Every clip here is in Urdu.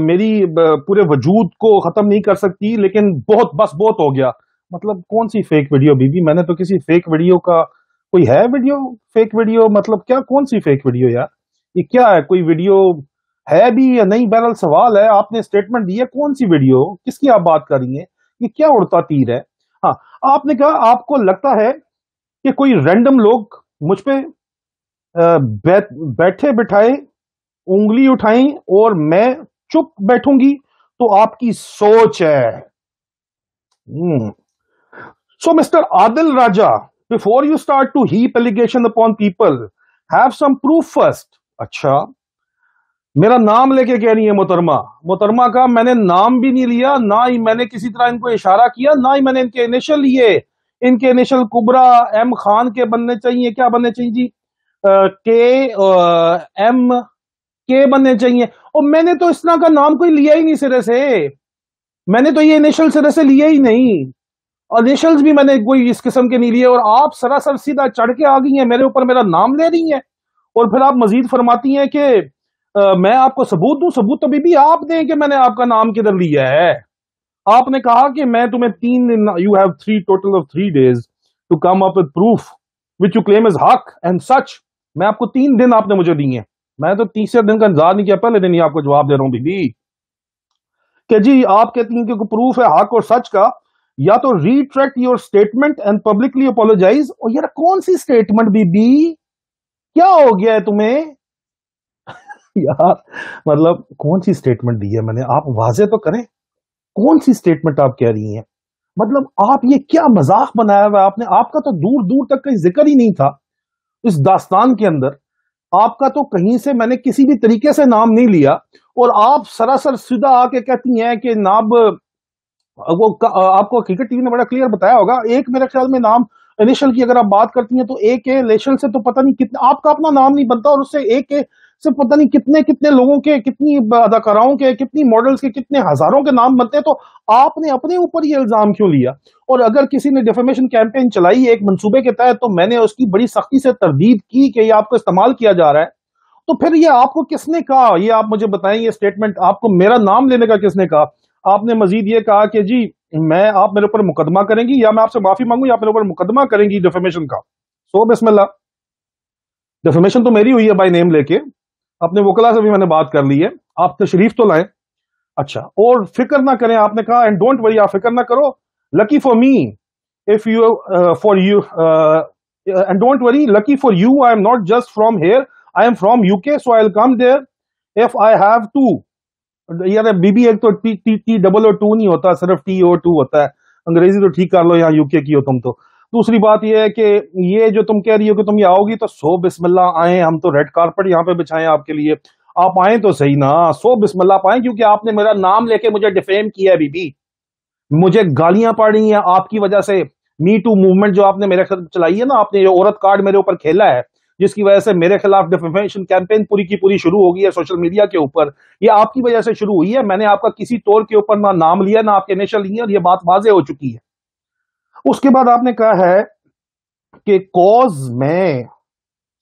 میری پورے وجود کو ختم نہیں کر سکتی، لیکن بہت ہو گیا. مطلب کون سی فیک ویڈیو بی بی؟ میں نے تو کسی فیک ویڈیو کا کوئی ہے ویڈیو فیک ویڈیو؟ مطلب کیا کون سی فیک ویڈیو یار؟ یہ کیا ہے؟ کوئی ویڈیو ہے بھی یا نہیں؟ بہرحال سوال ہے، آپ نے اسٹیٹمنٹ دی ہے، کون سی ویڈیو؟ کس کی آپ بات کر رہی ہیں؟ یہ کیا اڑتا تیر ہے؟ ہاں، آپ نے کہا آپ کو لگتا ہے کہ کوئی رینڈم لوگ مجھ پہ بیٹھے بٹھائے انگلی اٹھائیں اور میں چپ بیٹھوں گی تو آپ کی سوچ ہے. So mister Adil Raja, before you start to heap allegation upon people, have some proof first. اچھا، میرا نام لے کے کہہ رہی ہے محترمہ کا میں نے نام بھی نہیں لیا، نہ ہی میں نے کسی طرح ان کو اشارہ کیا، نہ ہی میں نے ان کے انیشل لیے. ان کے انیشل کبرا ایم خان کے بننے چاہیے. کیا بننے چاہیے جی؟ ایم کے بننے چاہیے. اور میں نے تو اس طرح کا نام کوئی لیا ہی نہیں سرے سے. میں نے تو یہ انیشل سرے سے لیا ہی نہیں، انیشلز بھی میں نے کوئی اس قسم کے نہیں لیے. اور آپ سراسر سیدھا چڑھ کے آ گئی ہیں میرے اوپر، میرا نام لے رہی ہیں. اور پھر آپ مزید فرماتی ہیں کہ میں آپ کو ثبوت دوں. ثبوت تو بی آپ دیں کہ میں نے آپ کا نام کدھر لیا ہے. آپ نے کہا کہ میں تمہیں 3 دن، you have 3 days to come up with proof which you claim is حق and such. میں آپ کو 3 دن آپ نے مجھے دیے. میں تو تیسرے دن کا انتظار نہیں کیا، پہلے دن ہی آپ کو جواب دے رہا ہوں بی کہ جی آپ کہتی ہیں کہ پروف ہے حق اور سچ کا، یا تو retract your statement and publicly apologise. اور یار کون سی اسٹیٹمنٹ بی کیا ہو گیا ہے تمہیں یار؟ مطلب کون سی اسٹیٹمنٹ دی ہے میں نے؟ آپ واضح تو کریں کون سی اسٹیٹمنٹ آپ کہہ رہی ہیں. مطلب آپ یہ کیا مذاق بنایا ہوا آپ نے؟ آپ کا تو دور دور تک کہیں ذکر ہی نہیں تھا اس داستان کے اندر. آپ کا تو کہیں سے میں نے کسی بھی طریقے سے نام نہیں لیا، اور آپ سراسر سیدھا آ کے کہتی ہیں کہ ناب وہ آپ کو حقیقت ٹی وی نے بڑا کلیئر بتایا ہوگا. ایک میرے خیال میں نام انیشل کی اگر آپ بات کرتی ہیں تو ایک انیشل سے تو پتہ نہیں کتنے آپ کا اپنا نام نہیں بنتا، اور اس سے ایک سے پتہ نہیں کتنے لوگوں کے، کتنی اداکاراؤں کے، کتنی ماڈلز کے، کتنے ہزاروں کے نام بنتے ہیں. تو آپ نے اپنے اوپر یہ الزام کیوں لیا؟ اور اگر کسی نے ڈیفیمیشن کیمپین چلائی ایک منصوبے کے تحت تو میں نے اس کی بڑی سختی سے تردید کی کہ یہ آپ کو استعمال کیا جا رہا ہے. تو پھر یہ آپ کو کس نے کہا؟ یہ آپ مجھے بتائیں، یہ اسٹیٹمنٹ آپ کو میرا نام لینے کا کس نے کہا؟ آپ نے مزید یہ کہا کہ جی آپ میرے اوپر مقدمہ کریں گی، یا میں آپ سے معافی مانگوں یا آپ میرے اوپر مقدمہ کریں گی ڈیفیمیشن کا. سو بسم اللہ، ڈیفیمیشن تو میری ہوئی ہے بائی نیم لے کے. اپنے وکلا سے بھی میں نے بات کر لی ہے، آپ تشریف تو لائیں. اچھا، اور فکر نہ کریں، آپ نے کہا اینڈ ڈونٹ وری، آپ فکر نہ کرو. Lucky for me if you for you and don't worry, lucky for you I am not just from here, I am from UK, so I'll come there if I have to. یار بی بی ایک تو ٹی ڈبل او ٹو نہیں ہوتا، صرف ٹی او ٹو ہوتا ہے. انگریزی تو ٹھیک کر لو، یہاں یو کے کی ہو تم تو. دوسری بات یہ ہے کہ یہ جو تم کہہ رہی ہو کہ تم یہ آؤ گی تو سو بسم اللہ آئیں، ہم تو ریڈ کارپٹ یہاں پہ بچھائیں آپ کے لیے. آپ آئیں تو صحیح نا، سو بسم اللہ آپ آئیں، کیونکہ آپ نے میرا نام لے کے مجھے ڈیفیم کیا ہے بی بی. مجھے گالیاں پڑ رہی ہیں آپ کی وجہ سے. می ٹو موومنٹ جو آپ نے میرے خلاف چلائی ہے نا، آپ نے یہ عورت کارڈ میرے اوپر کھیلا ہے، جس کی وجہ سے میرے خلاف ڈیفیمیشن کیمپین پوری کی پوری شروع ہو گئی ہے سوشل میڈیا کے اوپر. یہ آپ کی وجہ سے شروع ہوئی ہے. میں نے آپ کا کسی طور کے اوپر نہ نام لیا، نہ آپ کے انیشل لیے، اور یہ بات واضح ہو چکی ہے. اس کے بعد آپ نے کہا ہے کہ کوز میں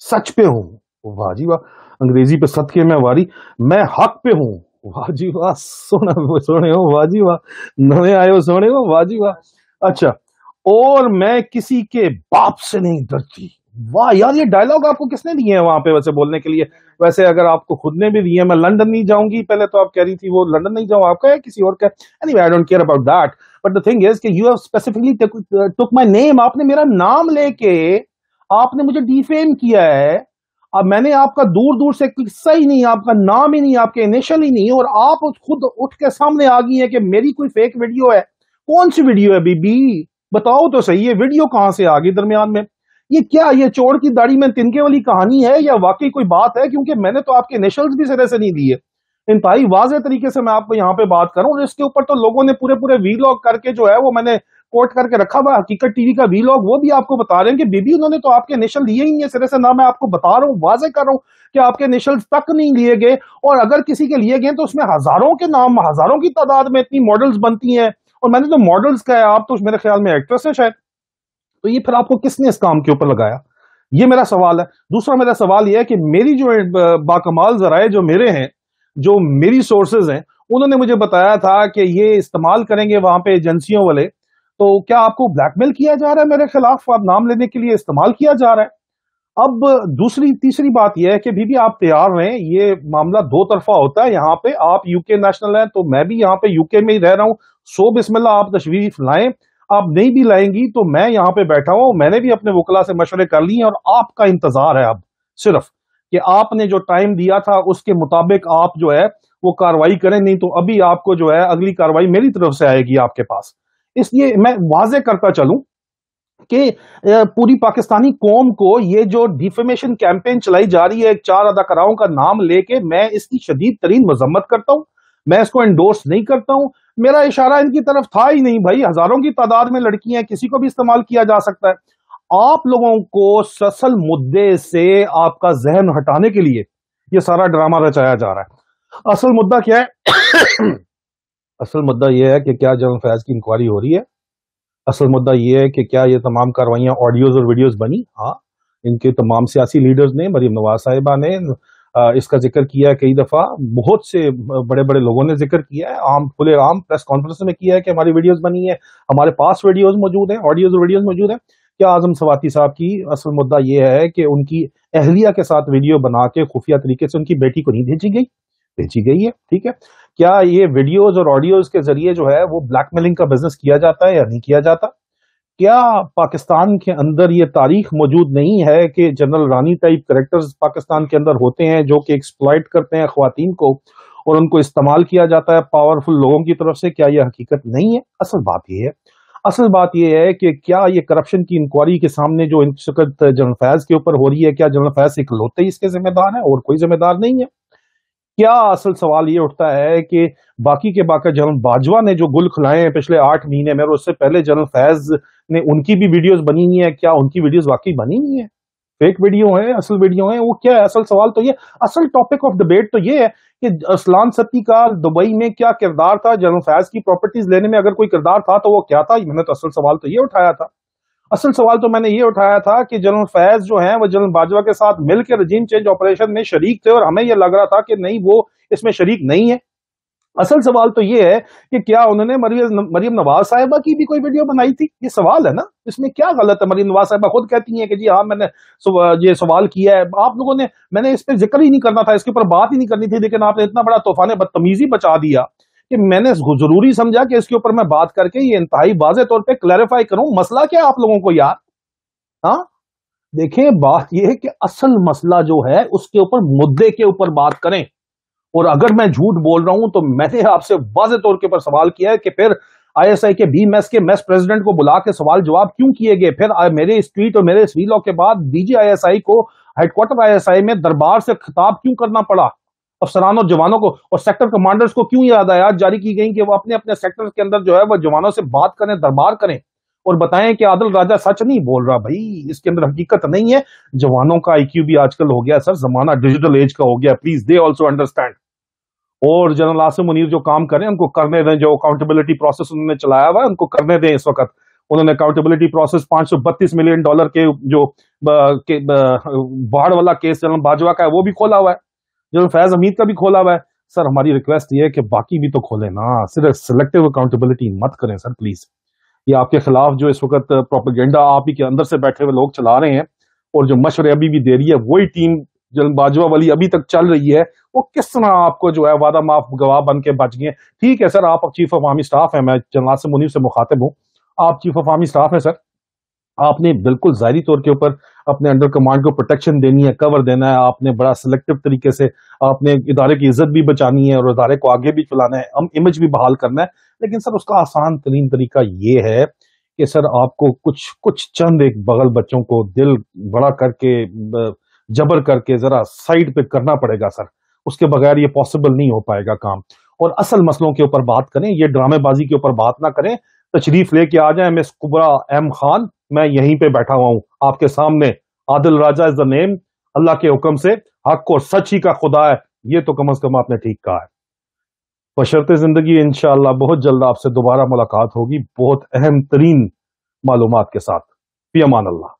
سچ پہ ہوں. واہ جی واہ، انگریزی پہ صدقے میں واری، میں حق پہ ہوں. واہ جی واہ، سونے ہو، واہ جی واہ، نئے آئے ہو سونے ہو، واہ جی واہ. اچھا، اور میں کسی کے باپ سے نہیں ڈرتی. واہ یار، یہ ڈائلوگ آپ کو کس نے دیے ہیں وہاں پہ ویسے بولنے کے لیے؟ ویسے اگر آپ کو خود نے بھی دیے، میں لندن نہیں جاؤں گی، پہلے تو آپ کہہ رہی تھی وہ لندن نہیں جاؤں، آپ کا ہے کسی اور کا. anyway I don't care about that, but the thing is کہ you have specifically took my name. آپ نے میرا نام لے کے آپ نے مجھے ڈیفیم کیا ہے. اب میں نے آپ کا دور دور سے قصہ ہی نہیں، آپ کا نام ہی نہیں، آپ کے انیشل ہی نہیں، اور آپ خود اٹھ کے سامنے آ گئی ہیں کہ میری کوئی فیک ویڈیو ہے. کون سی ویڈیو ہے بی بی؟ بتاؤ تو صحیح، یہ ویڈیو کہاں سے آ گئی درمیان میں؟ یہ کیا، یہ چور کی داڑھی میں تنکے والی کہانی ہے یا واقعی کوئی بات ہے؟ کیونکہ میں نے تو آپ کے انیشلز بھی سرے سے نہیں دیے. انتہائی واضح طریقے سے میں آپ کو یہاں پہ بات کروں، اور اس کے اوپر تو لوگوں نے پورے وی لاگ کر کے جو ہے وہ میں نے کوٹ کر کے رکھا ہوا حقیقت ٹی وی کا وی لاگ، وہ بھی آپ کو بتا رہے ہیں کہ بی بی انہوں نے تو آپ کے انیشل لیے ہی نہیں ہے سرے سے. نہ میں آپ کو بتا رہا ہوں، واضح کر رہا ہوں کہ آپ کے انیشل تک نہیں لیے گئے، اور اگر کسی کے لیے گئے تو اس میں ہزاروں کے نام، ہزاروں کی تعداد میں اتنی ماڈلز بنتی ہیں. اور میں نے تو ماڈلز کا ہے، آپ تو میرے خیال میں ایکٹریس ہے شاید. تو یہ پھر آپ کو کس نے اس کام کے اوپر لگایا؟ یہ میرا سوال ہے. دوسرا میرا سوال یہ ہے کہ میری جو باکمال ذرائع جو میرے ہیں، جو میری سورسز ہیں انہوں نے مجھے بتایا تھا کہ یہ استعمال کریں گے وہاں پہ ایجنسیوں والے. تو کیا آپ کو بلیک میل کیا جا رہا ہے میرے خلاف؟ آپ نام لینے کے لیے استعمال کیا جا رہا ہے. اب تیسری بات یہ ہے کہ بھی آپ تیار رہیں. یہ معاملہ دو طرفہ ہوتا ہے. یہاں پہ آپ یو کے نیشنل ہیں تو میں بھی یہاں پہ یو کے میں ہی رہ رہا ہوں. سو بسم اللہ آپ تشریف لائیں. آپ نہیں بھی لائیں گی تو میں یہاں پہ بیٹھا ہوں. میں نے بھی اپنے وکلا سے مشورے کر لیے اور آپ کا انتظار ہے اب صرف کہ آپ نے جو ٹائم دیا تھا اس کے مطابق آپ جو ہے وہ کاروائی کریں. نہیں تو ابھی آپ کو جو ہے اگلی کاروائی میری طرف سے آئے گی آپ کے پاس. اس لیے میں واضح کرتا چلوں کہ پوری پاکستانی قوم کو یہ جو ڈیفیمیشن کیمپین چلائی جا رہی ہے 4 اداکاراؤں کا نام لے کے، میں اس کی شدید ترین مذمت کرتا ہوں. میں اس کو انڈورس نہیں کرتا ہوں. میرا اشارہ ان کی طرف تھا ہی نہیں بھائی. ہزاروں کی تعداد میں لڑکیاں، کسی کو بھی استعمال کیا جا سکتا ہے. آپ لوگوں کو اصل مدے سے آپ کا ذہن ہٹانے کے لیے یہ سارا ڈرامہ رچایا جا رہا ہے. اصل مدعا کیا ہے؟ اصل مدعا یہ ہے کہ کیا جنرل فیض کی انکوائری ہو رہی ہے. اصل مدعا یہ ہے کہ کیا یہ تمام کاروائیاں آڈیوز اور ویڈیوز بنی. ہاں، ان کے تمام سیاسی لیڈرز نے، مریم نواز صاحبہ نے اس کا ذکر کیا ہے کئی دفعہ. بہت سے بڑے بڑے لوگوں نے ذکر کیا ہے، کھلے عام پریس کانفرنس میں کیا ہے کہ ہماری ویڈیوز بنی ہے، ہمارے پاس ویڈیوز موجود ہیں، آڈیوز اور ویڈیوز موجود ہیں. کیا اعظم سواتی صاحب کی اصل مدعا یہ ہے کہ ان کی اہلیہ کے ساتھ ویڈیو بنا کے خفیہ طریقے سے ان کی بیٹی کو نہیں بھیجی گئی؟ بھیجی گئی ہے، ٹھیک ہے. کیا یہ ویڈیوز اور آڈیوز کے ذریعے جو ہے وہ بلیک میلنگ کا بزنس کیا جاتا ہے یا نہیں کیا جاتا؟ کیا پاکستان کے اندر یہ تاریخ موجود نہیں ہے کہ جنرل رانی ٹائپ کریکٹرز پاکستان کے اندر ہوتے ہیں جو کہ ایکسپلائٹ کرتے ہیں خواتین کو اور ان کو استعمال کیا جاتا ہے پاورفل لوگوں کی طرف سے؟ کیا یہ حقیقت نہیں ہے؟ اصل بات یہ ہے. اصل بات یہ ہے کہ کیا یہ کرپشن کی انکوائری کے سامنے جو ان وقت جنرل فیض کے اوپر ہو رہی ہے، کیا جنرل فیض اکلوتے ہی اس کے ذمہ دار ہیں اور کوئی ذمہ دار نہیں ہے؟ کیا اصل سوال یہ اٹھتا ہے کہ باقی کے باقی جنرل باجوہ نے جو گل کھلائے ہیں پچھلے 8 مہینے میں اور اس سے پہلے جنرل فیض نے ان کی بھی ویڈیوز بنی ہوئی ہیں، کیا ان کی ویڈیوز واقعی بنی ہوئی ہیں؟ فیک ویڈیو ہیں، اصل ویڈیو ہیں؟ وہ کیا ہے اصل سوال؟ تو یہ اصل ٹاپک آف ڈبیٹ تو یہ ہے کہ اسلان ستی کا دبئی میں کیا کردار تھا، جنرل فیض کی پراپرٹیز لینے میں اگر کوئی کردار تھا تو وہ کیا تھا. میں نے تو اصل سوال تو یہ اٹھایا تھا. اصل سوال تو میں نے یہ اٹھایا تھا کہ جنرل فیض جو ہیں وہ جنرل باجوہ کے ساتھ مل کے رجیم چینج آپریشن میں شریک تھے اور ہمیں یہ لگ رہا تھا کہ نہیں، وہ اس میں شریک نہیں ہے. اصل سوال تو یہ ہے کہ کیا انہوں نے مریم نواز صاحبہ کی بھی کوئی ویڈیو بنائی تھی؟ یہ سوال ہے نا. اس میں کیا غلط ہے؟ مریم نواز صاحبہ خود کہتی ہیں کہ جی ہاں میں نے یہ سوال کیا ہے. آپ لوگوں نے، میں نے اس پہ ذکر ہی نہیں کرنا تھا، اس کے اوپر بات ہی نہیں کرنی تھی، لیکن آپ نے اتنا بڑا طوفان بدتمیزی بچا دیا کہ میں نے ضروری سمجھا کہ اس کے اوپر میں بات کر کے یہ انتہائی واضح طور پہ کلیریفائی کروں مسئلہ کیا ہے آپ لوگوں کو یار. ہاں دیکھیں، بات یہ ہے کہ اصل مسئلہ جو ہے اس کے اوپر، مدعے کے اوپر بات کریں. اور اگر میں جھوٹ بول رہا ہوں تو میں نے آپ سے واضح طور کے اوپر سوال کیا ہے کہ پھر آئی ایس آئی کے بی میس کے میس پریزیڈنٹ کو بلا کے سوال جواب کیوں کیے گئے؟ پھر میرے اس ٹویٹ اور میرے اس ویلاگ کے بعد D G I S I کو headquarter I S I میں دربار سے خطاب کیوں کرنا پڑا؟ افسران اور جوانوں کو اور سیکٹر کمانڈرز کو کیوں یہ ہدایات جاری کی گئیں کہ وہ اپنے اپنے سیکٹر کے اندر جو ہے وہ جوانوں سے بات کریں، دربار کریں اور بتائیں کہ عادل راجہ سچ نہیں بول رہا بھائی، اس کے اندر حقیقت نہیں ہے. جوانوں کا آئی کیو بھی آج کل ہو گیا سر، زمانہ ڈیجیٹل ایج کا ہو گیا، پلیز دے آلسو انڈرسٹینڈ. اور جنرل عاصم منیر جو کام کریں ان کو کرنے دیں، جو اکاؤنٹیبلٹی پروسیس انہوں نے چلایا ہوا ہے ان کو کرنے دیں. اس وقت انہوں نے اکاؤنٹیبلٹی پروسیس $532 ملین کے جو باڑ والا کیس جنرل باجوہ کا ہے وہ بھی کھولا ہوا ہے، جنرل فیض حمید کا بھی کھولا ہوا ہے. سر ہماری ریکویسٹ یہ ہے کہ باقی بھی تو کھولیں نا، صرف سلیکٹیو اکاؤنٹیبلٹی مت کریں سر پلیز. یہ آپ کے خلاف جو اس وقت پروپیگنڈا آپ ہی کے اندر سے بیٹھے ہوئے لوگ چلا رہے ہیں اور جو مشورے ابھی بھی دے رہی ہے وہی ٹیم جنرل باجوہ والی ابھی تک چل رہی ہے، وہ کس طرح آپ کو جو ہے وعدہ معاف گواہ بن کے بچ گئے. ٹھیک ہے سر، آپ چیف آف آرمی سٹاف ہیں، میں جنرل عاصم منیر سے مخاطب ہوں، آپ چیف آف آرمی سٹاف ہیں سر. آپ نے بالکل ظاہری طور کے اوپر اپنے انڈر کمانڈ کو پروٹیکشن دینی ہے، کور دینا ہے. آپ نے بڑا سلیکٹو طریقے سے آپ نے ادارے کی عزت بھی بچانی ہے اور ادارے کو آگے بھی چلانا ہے، امیج بھی بحال کرنا ہے. لیکن سر اس کا آسان ترین طریقہ یہ ہے کہ سر آپ کو کچھ چند ایک بغل بچوں کو دل بڑا کر کے جبر کر کے ذرا سائڈ پہ کرنا پڑے گا سر. اس کے بغیر یہ پاسبل نہیں ہو پائے گا کام. اور اصل مسئلوں کے اوپر بات کریں، یہ ڈرامے بازی کے اوپر بات نہ کریں. تشریف لے کے آ جائیں مس کبرا ایم خان، میں یہیں پہ بیٹھا ہوا ہوں آپ کے سامنے. عادل راجہ از دا نیم. اللہ کے حکم سے حق اور سچ ہی کا خدا ہے، یہ تو کم از کم آپ نے ٹھیک کہا ہے. بشرط زندگی انشاءاللہ بہت جلد آپ سے دوبارہ ملاقات ہوگی بہت اہم ترین معلومات کے ساتھ. فی امان اللہ.